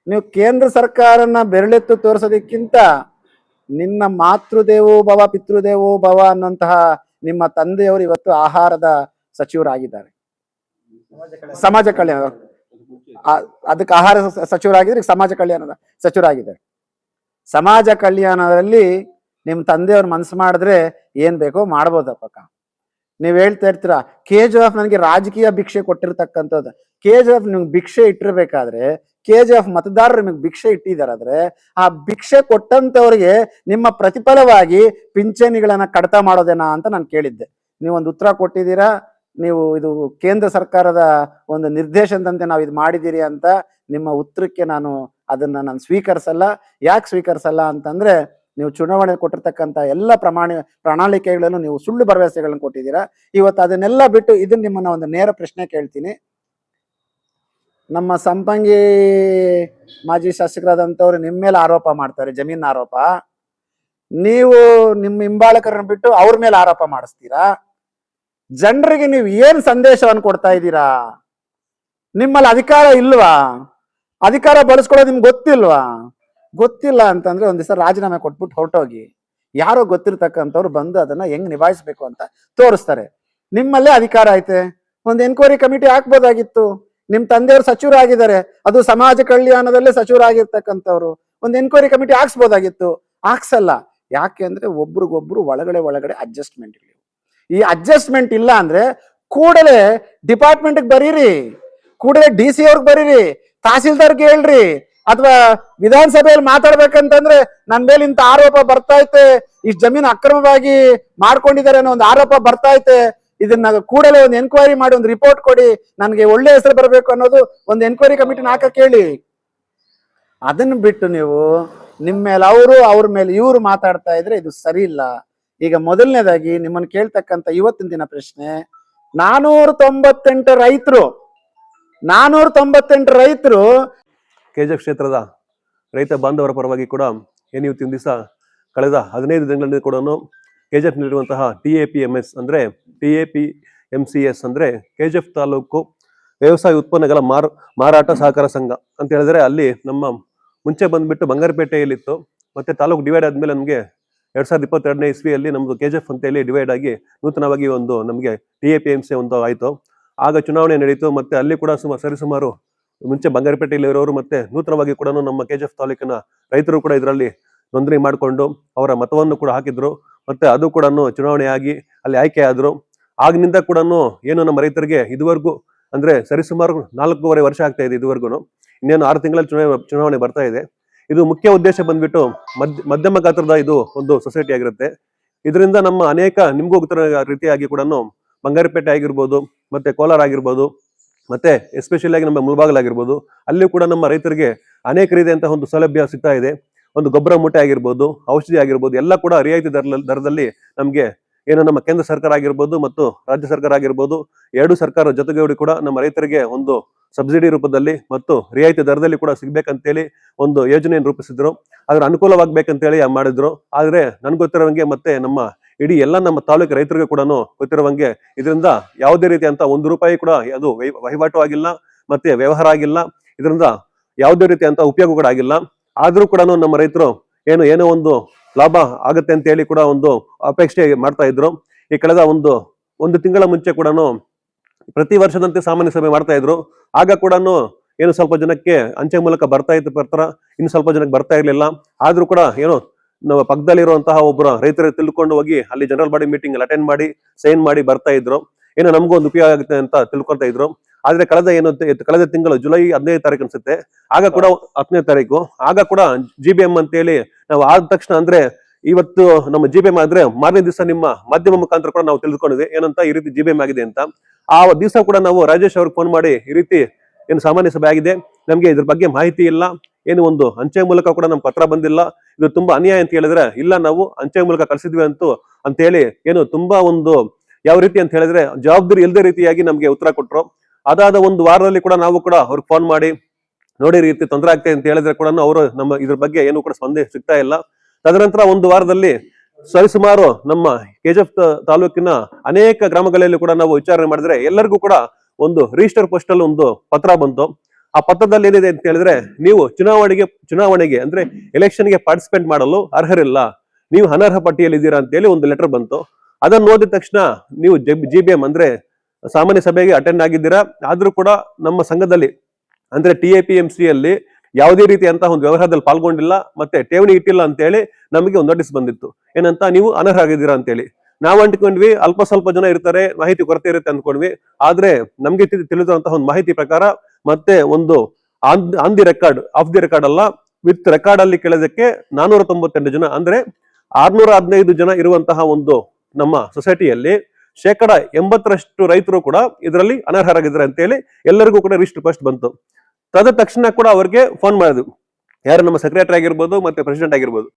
ನೀವು ಕೇಂದ್ರ ಸರ್ಕಾರನ ಬೆರಳೆತ್ತು ತೋರಿಸೋದಕ್ಕಿಂತ ನಿನ್ನ ಮಾತೃದೇವೋ ಭವ ಪಿತೃದೇವೋ ಭವ ಅನ್ನುವಂತಹ ನಿಮ್ಮ ತಂದೆಯವರು ಇವತ್ತು ಆಹಾರದ ಸಚಿವರಾಗಿದ್ದಾರೆ, ಸಮಾಜ ಕಲ್ಯಾಣ, ಅದಕ್ಕೆ ಆಹಾರ ಸಚಿವರಾಗಿದ್ರೆ ಸಮಾಜ ಕಲ್ಯಾಣದ ಸಚಿವರಾಗಿದ್ದಾರೆ. ಸಮಾಜ ಕಲ್ಯಾಣದಲ್ಲಿ ನಿಮ್ ತಂದೆಯವ್ರ ಮನಸ್ಸು ಮಾಡಿದ್ರೆ ಏನ್ ಬೇಕೋ ಮಾಡ್ಬೋದಪ್ಪ. ನೀವ್ ಹೇಳ್ತಾ ಇರ್ತೀರಾ KGF ನನಗೆ ರಾಜಕೀಯ ಭಿಕ್ಷೆ ಕೊಟ್ಟಿರ್ತಕ್ಕಂಥದ್ದು. KGF ನಿಮ್ಗೆ ಭಿಕ್ಷೆ ಇಟ್ಟಿರ್ಬೇಕಾದ್ರೆ, KGF ಮತದಾರರು ನಿಮಗೆ ಭಿಕ್ಷೆ ಇಟ್ಟಿದಾರಾದ್ರೆ, ಆ ಭಿಕ್ಷೆ ಕೊಟ್ಟಂತವ್ರಿಗೆ ನಿಮ್ಮ ಪ್ರತಿಫಲವಾಗಿ ಪಿಂಚಣಿಗಳನ್ನ ಕಡಿತ ಮಾಡೋದೇನಾ ಅಂತ ನಾನು ಕೇಳಿದ್ದೆ. ನೀವೊಂದು ಉತ್ತರ ಕೊಟ್ಟಿದ್ದೀರಾ. ನೀವು ಇದು ಕೇಂದ್ರ ಸರ್ಕಾರದ ಒಂದು ನಿರ್ದೇಶನದಂತೆ ನಾವು ಇದು ಮಾಡಿದ್ದೀರಿ ಅಂತ. ನಿಮ್ಮ ಉತ್ತರಕ್ಕೆ ನಾನು ಸ್ವೀಕರಿಸಲ್ಲ. ಯಾಕೆ ಸ್ವೀಕರಿಸಲ್ಲ ಅಂತಂದ್ರೆ, ನೀವು ಚುನಾವಣೆ ಕೊಟ್ಟಿರ್ತಕ್ಕಂಥ ಎಲ್ಲ ಪ್ರಣಾಳಿಕೆಗಳನ್ನು ನೀವು ಸುಳ್ಳು ಭರವಸೆಗಳನ್ನು ಕೊಟ್ಟಿದ್ದೀರಾ. ಇವತ್ತು ಅದನ್ನೆಲ್ಲ ಬಿಟ್ಟು ಇದನ್ನ ನಿಮ್ಮನ್ನ ಒಂದು ನೇರ ಪ್ರಶ್ನೆ ಕೇಳ್ತೀನಿ. ನಮ್ಮ ಸಂಪಂಗಿ ಮಾಜಿ ಶಾಸಕರಾದಂಥವ್ರು ನಿಮ್ಮ ಮೇಲೆ ಆರೋಪ ಮಾಡ್ತಾರೆ, ಜಮೀನ್ ಆರೋಪ. ನೀವು ನಿಮ್ಮ ಹಿಂಬಾಲಕರನ್ನ ಬಿಟ್ಟು ಅವ್ರ ಮೇಲೆ ಆರೋಪ ಮಾಡಿಸ್ತೀರಾ. ಜನರಿಗೆ ನೀವು ಏನ್ ಸಂದೇಶವನ್ನು ಕೊಡ್ತಾ ಇದ್ದೀರಾ? ನಿಮ್ಮಲ್ಲಿ ಅಧಿಕಾರ ಇಲ್ವಾ? ಅಧಿಕಾರ ಬಳಸ್ಕೊಳ್ಳೋದು ನಿಮ್ಗೆ ಗೊತ್ತಿಲ್ಲ ಅಂತಂದ್ರೆ ಒಂದ್ ದಿವಸ ರಾಜೀನಾಮೆ ಕೊಟ್ಬಿಟ್ಟು ಹೊರಟೋಗಿ. ಯಾರೋ ಗೊತ್ತಿರ್ತಕ್ಕಂಥವ್ರು ಬಂದು ಅದನ್ನ ಹೆಂಗ್ ನಿಭಾಯಿಸ್ಬೇಕು ಅಂತ ತೋರಿಸ್ತಾರೆ. ನಿಮ್ಮಲ್ಲೇ ಅಧಿಕಾರ ಐತೆ, ಒಂದು ಎನ್ಕ್ವೈರಿ ಕಮಿಟಿ ಹಾಕ್ಬೋದಾಗಿತ್ತು. ನಿಮ್ ತಂದೆಯವರು ಸಚಿವರಾಗಿದ್ದಾರೆ, ಅದು ಸಮಾಜ ಕಲ್ಯಾಣದಲ್ಲೇ ಸಚಿವರಾಗಿರ್ತಕ್ಕಂಥವ್ರು. ಒಂದು ಎನ್ಕ್ವೈರಿ ಕಮಿಟಿ ಹಾಕ್ಸ್ಬೋದಾಗಿತ್ತು. ಹಾಕ್ಸಲ್ಲ. ಯಾಕೆ ಅಂದ್ರೆ ಒಬ್ರಿಗೊಬ್ರು ಒಳಗಡೆ ಅಡ್ಜಸ್ಟ್ಮೆಂಟ್ ಇಲ್ಲ. ಈ ಅಡ್ಜಸ್ಟ್ಮೆಂಟ್ ಇಲ್ಲ ಅಂದ್ರೆ ಕೂಡಲೇ ಡಿಪಾರ್ಟ್ಮೆಂಟ್ಗೆ ಬರೀರಿ, ಕೂಡಲೇ DC ಅವ್ರಿಗೆ ಬರೀರಿ, ತಹಸೀಲ್ದಾರ್ಗೆ ಹೇಳ್ರಿ, ಅಥವಾ ವಿಧಾನಸಭೆಯಲ್ಲಿ ಮಾತಾಡ್ಬೇಕಂತಂದ್ರೆ ನನ್ನ ಮೇಲೆ ಇಂಥ ಆರೋಪ ಬರ್ತಾ ಐತೆ, ಇಷ್ಟು ಜಮೀನು ಅಕ್ರಮವಾಗಿ ಮಾಡ್ಕೊಂಡಿದ್ದಾರೆ ಅನ್ನೋ ಒಂದು ಆರೋಪ ಬರ್ತಾ ಐತೆ, ಇದನ್ನ ಕೂಡಲೇ ಒಂದು ಎನ್ಕ್ವೈರಿ ಮಾಡಿ ಒಂದು ರಿಪೋರ್ಟ್ ಕೊಡಿ, ನನಗೆ ಒಳ್ಳೆ ಹೆಸರು ಬರಬೇಕು ಅನ್ನೋದು ಒಂದು ಎನ್ಕ್ವೈರಿ ಕಮಿಟಿನ ಹಾಕಕ್ಕೆ ಹೇಳಿ. ಅದನ್ನ ಬಿಟ್ಟು ನೀವು ನಿಮ್ಮ ಮೇಲೆ ಅವ್ರ ಮೇಲೆ ಇವರು ಮಾತಾಡ್ತಾ ಇದ್ರೆ ಇದು ಸರಿ ಇಲ್ಲ. ಈಗ ಮೊದಲನೇದಾಗಿ ನಿಮ್ಮನ್ನು ಕೇಳ್ತಕ್ಕಂಥ ಇವತ್ತಿನ ದಿನ ಪ್ರಶ್ನೆ, 498 ರೈತರು KGF ಕ್ಷೇತ್ರದ ರೈತ ಬಾಂಧವರ ಪರವಾಗಿ ಕೂಡ ಇವತ್ತಿನ ದಿವಸ ಕಳೆದ 15 ದಿನಗಳಲ್ಲಿ ಕೂಡ KGF ನಲ್ಲಿರುವಂತಹ TAPMS ಅಂದ್ರೆ TAPMCS ಅಂದ್ರೆ KGF ತಾಲೂಕು ವ್ಯವಸಾಯ ಉತ್ಪನ್ನಗಳ ಮಾರಾಟ ಸಹಕಾರ ಸಂಘ ಅಂತ ಹೇಳಿದ್ರೆ, ಅಲ್ಲಿ ನಮ್ಮ ಮುಂಚೆ ಬಂದ್ಬಿಟ್ಟು ಬಂಗಾರಪೇಟೆಯಲ್ಲಿತ್ತು. ಮತ್ತೆ ತಾಲೂಕು ಡಿವೈಡ್ ಆದ್ಮೇಲೆ ನಮಗೆ 2022ನೇ ಇಸ್ವಿಯಲ್ಲಿ ನಮ್ದು KGF ಅಂತ ಹೇಳಿ ಡಿವೈಡ್ ಆಗಿ ನೂತನವಾಗಿ ಒಂದು ನಮಗೆ TAPMC ಒಂದು ಆಯ್ತು. ಆಗ ಚುನಾವಣೆ ನಡೀತು. ಮತ್ತೆ ಅಲ್ಲಿ ಕೂಡ ಸರಿಸುಮಾರು ಮುಂಚೆ ಬಂಗಾರಪೇಟೆಯಲ್ಲಿ ಇರೋರು ಮತ್ತೆ ನೂತನವಾಗಿ ಕೂಡ ನಮ್ಮ KGF ತಾಲೂಕಿನ ರೈತರು ಕೂಡ ಇದರಲ್ಲಿ ನೋಂದಣಿ ಮಾಡಿಕೊಂಡು ಅವರ ಮತವನ್ನು ಕೂಡ ಹಾಕಿದ್ರು. ಮತ್ತೆ ಅದು ಕೂಡ ಚುನಾವಣೆ ಆಗಿ ಅಲ್ಲಿ ಆಯ್ಕೆ ಆದ್ರು. ಆಗಿನಿಂದ ಕೂಡ ಏನು ನಮ್ಮ ರೈತರಿಗೆ ಇದುವರೆಗೂ ಅಂದ್ರೆ ಸರಿಸುಮಾರು 4.5 ವರ್ಷ ಆಗ್ತಾ ಇದೆ. ಇದುವರೆಗೂ ಇನ್ನೇನು 6 ತಿಂಗಳಲ್ಲಿ ಚುನಾವಣೆ ಬರ್ತಾ ಇದೆ. ಇದು ಮುಖ್ಯ ಉದ್ದೇಶ ಬಂದ್ಬಿಟ್ಟು ಮಧ್ಯಮ ಗಾತ್ರದ ಇದು ಒಂದು ಸೊಸೈಟಿ ಆಗಿರುತ್ತೆ. ಇದರಿಂದ ನಮ್ಮ ಅನೇಕ ನಿಮ್ಗೂ ಗೊತ್ತಿರೋ ರೀತಿಯಾಗಿ ಕೂಡ ಬಂಗಾರಪೇಟೆ ಆಗಿರ್ಬೋದು, ಮತ್ತೆ ಕೋಲಾರ ಆಗಿರ್ಬೋದು, ಮತ್ತೆ ಎಸ್ಪೆಷಲಿ ಆಗಿ ನಮ್ಮ ಮುಳಬಾಗಿಲು ಆಗಿರ್ಬೋದು, ಅಲ್ಲಿ ಕೂಡ ನಮ್ಮ ರೈತರಿಗೆ ಅನೇಕ ರೀತಿಯಂತಹ ಒಂದು ಸೌಲಭ್ಯ ಸಿಗ್ತಾ ಇದೆ. ಒಂದು ಗೊಬ್ಬರ ಮೂಟೆ ಆಗಿರ್ಬೋದು, ಔಷಧಿ ಆಗಿರ್ಬೋದು, ಎಲ್ಲ ಕೂಡ ರಿಯಾಯಿತಿ ದರದಲ್ಲಿ ನಮಗೆ ಏನು ನಮ್ಮ ಕೇಂದ್ರ ಸರ್ಕಾರ ಆಗಿರ್ಬೋದು ಮತ್ತು ರಾಜ್ಯ ಸರ್ಕಾರ ಆಗಿರ್ಬೋದು, ಎರಡು ಸರ್ಕಾರ ಜೊತೆಗೂಡಿ ಕೂಡ ನಮ್ಮ ರೈತರಿಗೆ ಒಂದು ಸಬ್ಸಿಡಿ ರೂಪದಲ್ಲಿ ಮತ್ತು ರಿಯಾಯಿತಿ ದರದಲ್ಲಿ ಕೂಡ ಸಿಗ್ಬೇಕಂತೇಳಿ ಒಂದು ಯೋಜನೆಯನ್ನು ರೂಪಿಸಿದ್ರು. ಅದ್ರ ಅನುಕೂಲವಾಗ್ಬೇಕಂತೇಳಿ ಮಾಡಿದ್ರು. ಆದ್ರೆ ನನ್ಗೆ ಗೊತ್ತಿರೋವಂಗೆ ಮತ್ತೆ ನಮ್ಮ ಇಡೀ ಎಲ್ಲ ನಮ್ಮ ತಾಲೂಕು ರೈತರಿಗೆ ಕೂಡ ಗೊತ್ತಿರುವಂಗೆ ಇದರಿಂದ ಯಾವುದೇ ರೀತಿ ಅಂತ ₹1 ಕೂಡ ಅದು ವಹಿವಾಟು ಆಗಿಲ್ಲ, ಮತ್ತೆ ವ್ಯವಹಾರ ಆಗಿಲ್ಲ. ಇದರಿಂದ ಯಾವುದೇ ರೀತಿ ಅಂತ ಉಪಯೋಗ ಕೂಡ ಆಗಿಲ್ಲ. ಆದ್ರೂ ಕೂಡ ನಮ್ಮ ರೈತರು ಏನೋ ಒಂದು ಲಾಭ ಆಗತ್ತೆ ಅಂತ ಹೇಳಿ ಕೂಡ ಒಂದು ಅಪೇಕ್ಷೆ ಮಾಡ್ತಾ ಇದ್ರು. ಈ ಕಳೆದ ಒಂದು ತಿಂಗಳ ಮುಂಚೆ ಕೂಡ ಪ್ರತಿ ವರ್ಷದಂತೆ ಸಾಮಾನ್ಯ ಸಭೆ ಮಾಡ್ತಾ ಇದ್ರು. ಆಗ ಕೂಡ ಏನು ಸ್ವಲ್ಪ ಜನಕ್ಕೆ ಅಂಚೆ ಮೂಲಕ ಬರ್ತಾ ಇತ್ತು ಪತ್ರ, ಇನ್ನು ಸ್ವಲ್ಪ ಜನಕ್ಕೆ ಬರ್ತಾ ಇರ್ಲಿಲ್ಲ. ಆದ್ರೂ ಕೂಡ ಏನೋ ನಮ್ಮ ಪಕ್ಕದಲ್ಲಿರುವಂತಹ ಒಬ್ಬರು ರೈತರು ತಿಳ್ಕೊಂಡು ಹೋಗಿ ಅಲ್ಲಿ ಜನರಲ್ ಬಾಡಿ ಮೀಟಿಂಗ್ ಅಟೆಂಡ್ ಮಾಡಿ ಸೈನ್ ಮಾಡಿ ಬರ್ತಾ ಇದ್ರು. ಏನೋ ನಮಗೂ ಒಂದು ಉಪಯೋಗ ಆಗುತ್ತೆ ಅಂತ ತಿಳ್ಕೊಳ್ತಾ ಇದ್ರು. ಆದ್ರೆ ಕಳೆದ ತಿಂಗಳು ಜುಲೈ 15 ತಾರೀಕು ಅನ್ಸುತ್ತೆ, ಆಗ ಕೂಡ 10ನೇ ತಾರೀಕು ಆಗ ಕೂಡ GBM ಅಂತ ಹೇಳಿ ನಾವು ಆದ ತಕ್ಷಣ, ಅಂದ್ರೆ ಇವತ್ತು ನಮ್ಮ GBM ಆದ್ರೆ ಮಾರನೇ ದಿವಸ ನಿಮ್ಮ ಮಾಧ್ಯಮ ಮುಖಾಂತರ ಕೂಡ ನಾವು ತಿಳ್ಕೊಂಡಿದ್ವಿ ಏನಂತ ಈ ರೀತಿ GBM ಆಗಿದೆ ಅಂತ. ಆ ದಿವಸ ಕೂಡ ನಾವು ರಾಜೇಶ್ ಅವ್ರಿಗೆ ಫೋನ್ ಮಾಡಿ ಈ ರೀತಿ ಏನು ಸಾಮಾನ್ಯ ಸಭೆ ಆಗಿದೆ, ನಮ್ಗೆ ಇದ್ರ ಬಗ್ಗೆ ಮಾಹಿತಿ ಇಲ್ಲ, ಏನು ಒಂದು ಅಂಚೆ ಮೂಲಕ ಕೂಡ ನಮ್ಗೆ ಪತ್ರ ಬಂದಿಲ್ಲ, ಇದು ತುಂಬಾ ಅನ್ಯಾಯ ಅಂತ ಹೇಳಿದ್ರೆ, ಇಲ್ಲ ನಾವು ಅಂಚೆ ಮೂಲಕ ಕಳಿಸಿದ್ವಿ ಅಂತ ಹೇಳಿ ಏನು ತುಂಬಾ ಒಂದು ಯಾವ ರೀತಿ ಅಂತ ಹೇಳಿದ್ರೆ ಜವಾಬ್ದಾರಿ ಇಲ್ಲದೆ ರೀತಿಯಾಗಿ ನಮ್ಗೆ ಉತ್ತರ ಕೊಟ್ರು. ಅದಾದ ಒಂದು ವಾರದಲ್ಲಿ ಕೂಡ ನಾವು ಕೂಡ ಅವ್ರಿಗೆ ಫೋನ್ ಮಾಡಿ ನೋಡಿ ರೀತಿ ತೊಂದರೆ ಆಗ್ತದೆ ಅಂತ ಹೇಳಿದ್ರೆ ಕೂಡ ಅವರು ನಮ್ಮ ಇದ್ರ ಬಗ್ಗೆ ಏನು ಕೂಡ ಸ್ಪಂದನೆ ಸಿಗ್ತಾ ಇಲ್ಲ. ತದನಂತರ ಒಂದು ವಾರದಲ್ಲಿ ಸರಿಸುಮಾರು ನಮ್ಮ KGF ತಾಲೂಕಿನ ಅನೇಕ ಗ್ರಾಮಗಳಲ್ಲಿ ಕೂಡ ನಾವು ವಿಚಾರಣೆ ಮಾಡಿದ್ರೆ ಎಲ್ಲರಿಗೂ ಕೂಡ ಒಂದು ರಿಜಿಸ್ಟರ್ ಪೋಸ್ಟ್ ಅಲ್ಲಿ ಒಂದು ಪತ್ರ ಬಂತು. ಆ ಪತ್ರದಲ್ಲಿ ಏನಿದೆ ಅಂತ ಹೇಳಿದ್ರೆ, ನೀವು ಚುನಾವಣೆಗೆ ಅಂದ್ರೆ ಎಲೆಕ್ಷನ್ಗೆ ಪಾರ್ಟಿಸಿಪೇಟ್ ಮಾಡಲು ಅರ್ಹರಿಲ್ಲ, ನೀವು ಅನರ್ಹ ಪಟ್ಟಿಯಲ್ಲಿ ಇದ್ದೀರಾ ಅಂತ ಹೇಳಿ ಒಂದು ಲೆಟರ್ ಬಂತು. ಅದನ್ನು ಓದಿದ ತಕ್ಷಣ ನೀವು GBM ಅಂದ್ರೆ ಸಾಮಾನ್ಯ ಸಭೆಗೆ ಅಟೆಂಡ್ ಆಗಿದ್ದೀರಾ, ಆದ್ರೂ ಕೂಡ ನಮ್ಮ ಸಂಘದಲ್ಲಿ ಅಂದ್ರೆ TAPMC ಯಲ್ಲಿ ಯಾವುದೇ ರೀತಿಯಂತಹ ಒಂದು ವ್ಯವಹಾರದಲ್ಲಿ ಪಾಲ್ಗೊಂಡಿಲ್ಲ, ಮತ್ತೆ ಠೇವಣಿ ಇಟ್ಟಿಲ್ಲ ಅಂತ ಹೇಳಿ ನಮಗೆ ಒಂದು ನೋಟಿಸ್ ಬಂದಿತ್ತು. ಏನಂತ, ನೀವು ಅನರ್ಹ ಆಗಿದ್ದೀರಾ ಅಂತ ಹೇಳಿ. ನಾವು ಅಂಟ್ಕೊಂಡ್ವಿ ಅಲ್ಪ ಸ್ವಲ್ಪ ಜನ ಇರ್ತಾರೆ, ಮಾಹಿತಿ ಕೊರತೆ ಇರುತ್ತೆ ಅಂದ್ಕೊಂಡ್ವಿ. ಆದ್ರೆ ನಮ್ಗೆ ತಿಳಿದಂತಹ ಒಂದು ಮಾಹಿತಿ ಪ್ರಕಾರ ಮತ್ತೆ ಒಂದು on the record, of the record ಅಲ್ಲ, ವಿತ್ ರೆಕಾರ್ಡ್ ಅಲ್ಲಿ ಕೇಳೋದಕ್ಕೆ 498 ಜನ, ಅಂದ್ರೆ 615 ಜನ ಇರುವಂತಹ ಒಂದು ನಮ್ಮ ಸೊಸೈಟಿಯಲ್ಲಿ 80% ರೈತರು ಕೂಡ ಇದರಲ್ಲಿ ಅನರ್ಹರಾಗಿದ್ದಾರೆ ಅಂತ ಹೇಳಿ ಎಲ್ಲರಿಗೂ ಕೂಡ ರಿಜಿಸ್ಟರ್ ಪೋಸ್ಟ್ ಬಂತು. ತದ ತಕ್ಷಣ ಕೂಡ ಅವ್ರಿಗೆ ಫೋನ್ ಮಾಡಿದ್ವಿ, ಯಾರು ನಮ್ಮ ಸೆಕ್ರೆಟರಿ ಆಗಿರ್ಬೋದು ಮತ್ತೆ ಪ್ರೆಸಿಡೆಂಟ್ ಆಗಿರ್ಬೋದು.